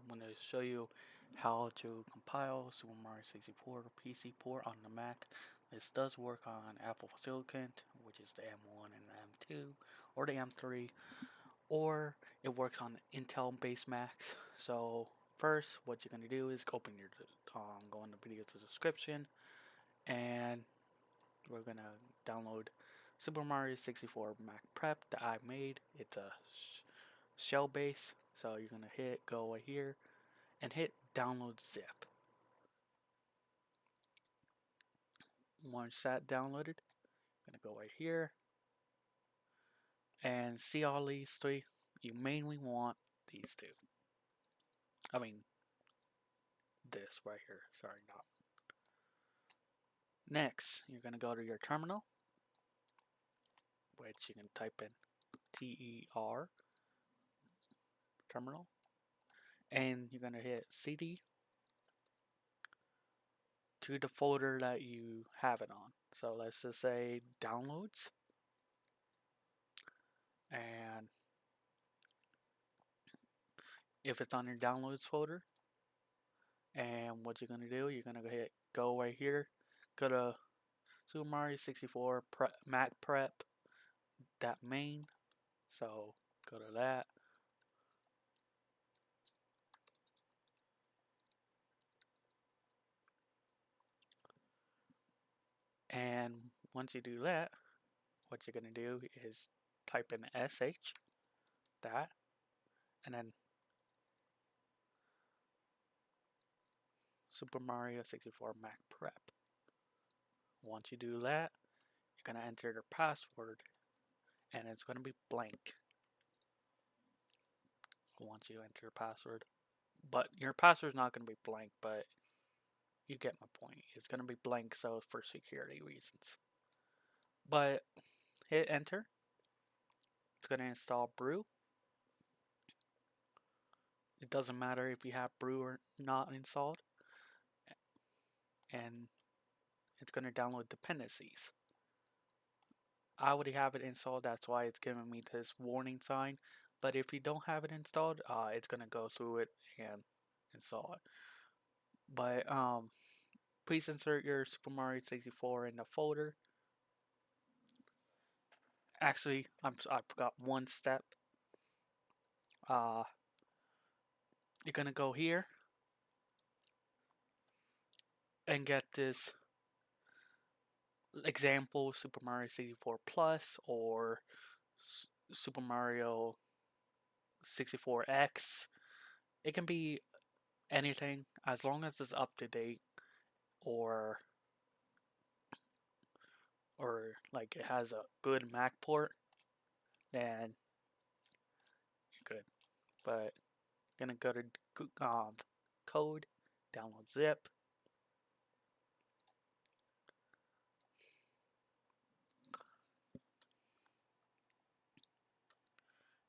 I'm going to show you how to compile Super Mario 64 PC port on the Mac. This does work on Apple Silicon, which is the M1 and the M2, or the M3, or it works on Intel-based Macs. So first, what you're going to do is go in the video description, and we're going to download Super Mario 64 Mac Prep that I made. It's a shell base, so you're going to go over here and hit download zip. Once that downloaded, I'm gonna go right here and see all these three. You mainly want these two. I mean, this right here. Sorry, not. Next, you're gonna go to your terminal, which you can type in TER terminal, and you're gonna hit CD to the folder that you have it on. So let's just say downloads, and if it's on your downloads folder, and what you're gonna do, you're gonna hit go right here, go to Super Mario 64 Mac Prep that main. So go to that. And once you do that, what you're going to do is type in SH, that, and then Super Mario 64 Mac Prep. Once you do that, you're going to enter your password, and it's going to be blank. Once you enter your password, but your password's not going to be blank, but you get my point. It's going to be blank, so for security reasons. But hit enter. It's going to install Brew. It doesn't matter if you have Brew or not installed, and it's going to download dependencies. I already have it installed, that's why it's giving me this warning sign. But if you don't have it installed, it's going to go through it and install it. But please insert your Super Mario 64 in the folder. Actually, I forgot one step. You're going to go here and get this example Super Mario 64 Plus or Super Mario 64X. It can be anything as long as it's up to date or like it has a good Mac port, then you're good. But gonna go to code, download zip,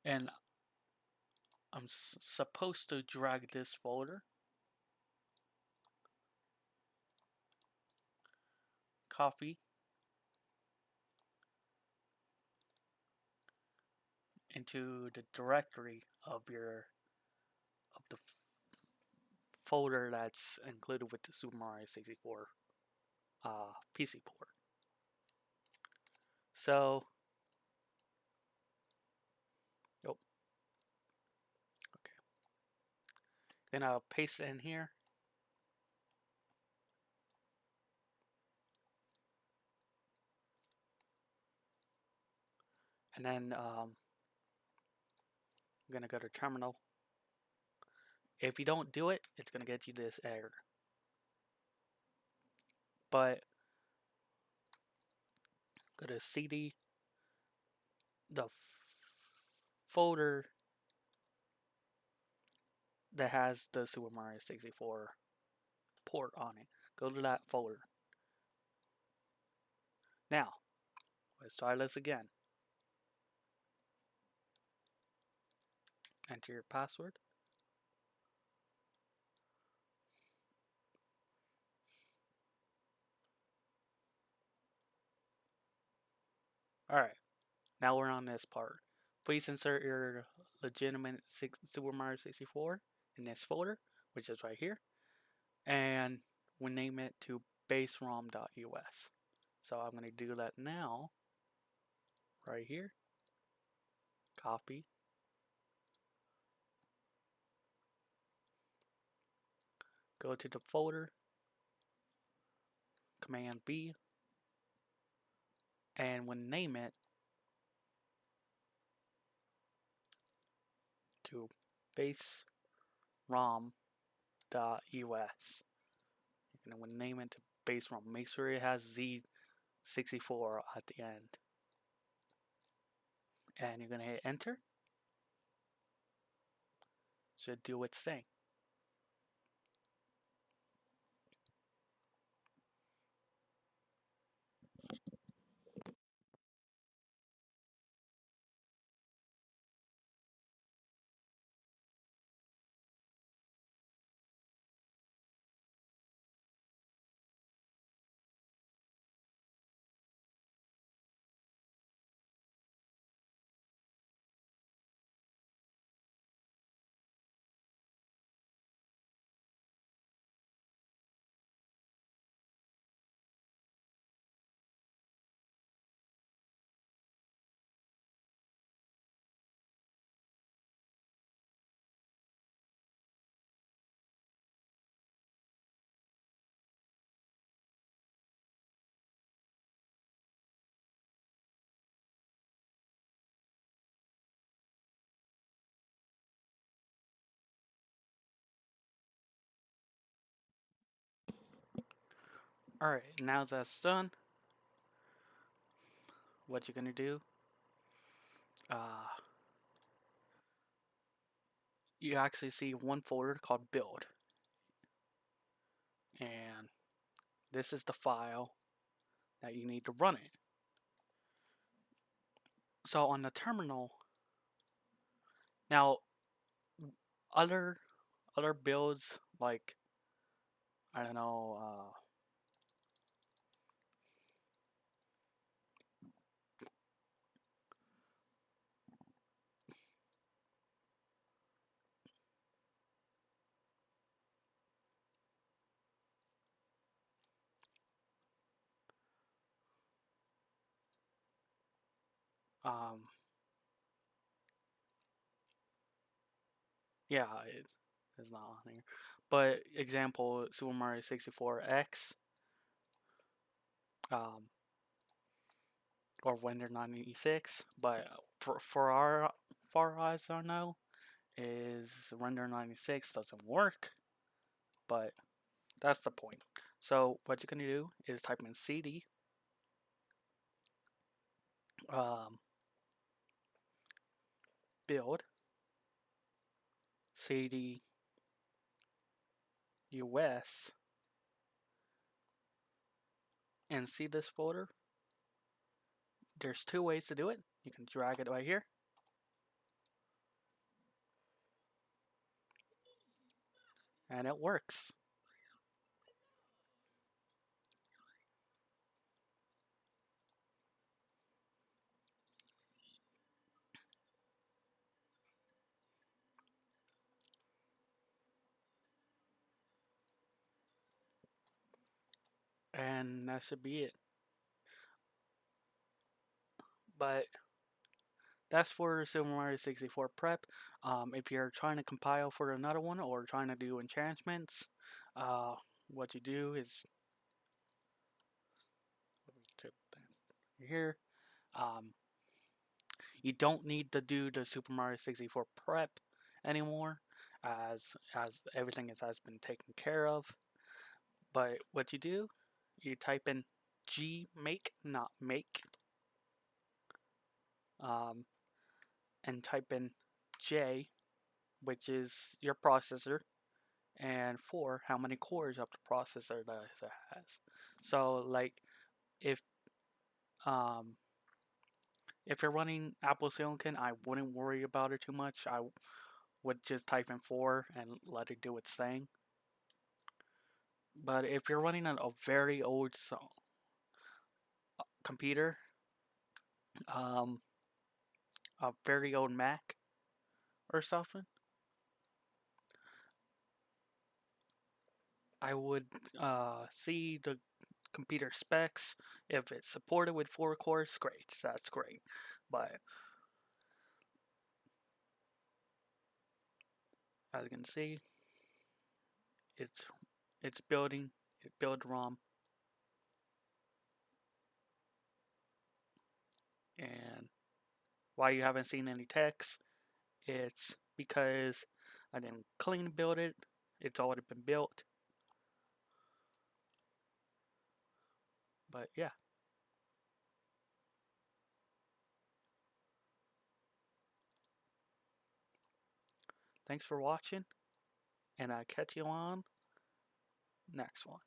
and I'm supposed to drag this folder, copy into the directory of the folder that's included with the Super Mario 64 PC port. So, oh, okay. Then I'll paste it in here. And then I'm gonna go to terminal. If you don't do it, it's gonna get you this error. But go to CD, the folder that has the Super Mario 64 port on it. Go to that folder. Now, let's try this again. Enter your password. Alright, now we're on this part. Please insert your legitimate Super Mario 64 in this folder, which is right here, and we name it to baserom.us. So I'm going to do that now, right here, copy, go to the folder, Command B, and we'll name it to baserom.us. And we'll name it to baserom. Make sure it has Z64 at the end. And you're going to hit enter. Should do its thing. Alright, now that's done, what you're going to do, you actually see one folder called build. And this is the file that you need to run it. So on the terminal, now other builds, like, I don't know, yeah, it is not on here. But example, Super Mario 64 X, or Render 96. But for our far eyes, I know is Render 96 doesn't work. But that's the point. So what you're gonna do is type in cd build cd us, and see this folder. There's two ways to do it. You can drag it right here, and it works. And that should be it. But that's for Super Mario 64 prep. If you're trying to compile for another one or trying to do enchantments, what you do is here. You don't need to do the Super Mario 64 prep anymore, as everything has been taken care of. But what you do, you type in G make, not make, and type in J, which is your processor, and 4, how many cores of the processor that it has. So like if um, if you're running Apple Silicon, I wouldn't worry about it too much. I would just type in 4 and let it do its thing. But if you're running on a very old computer, a very old Mac or something, I would see the computer specs. If it's supported with 4 cores, great. That's great. But as you can see, it's building. It build ROM, and why you haven't seen any text, it's because I didn't clean build it. It's already been built. But yeah, thanks for watching, and I'll catch you on next one.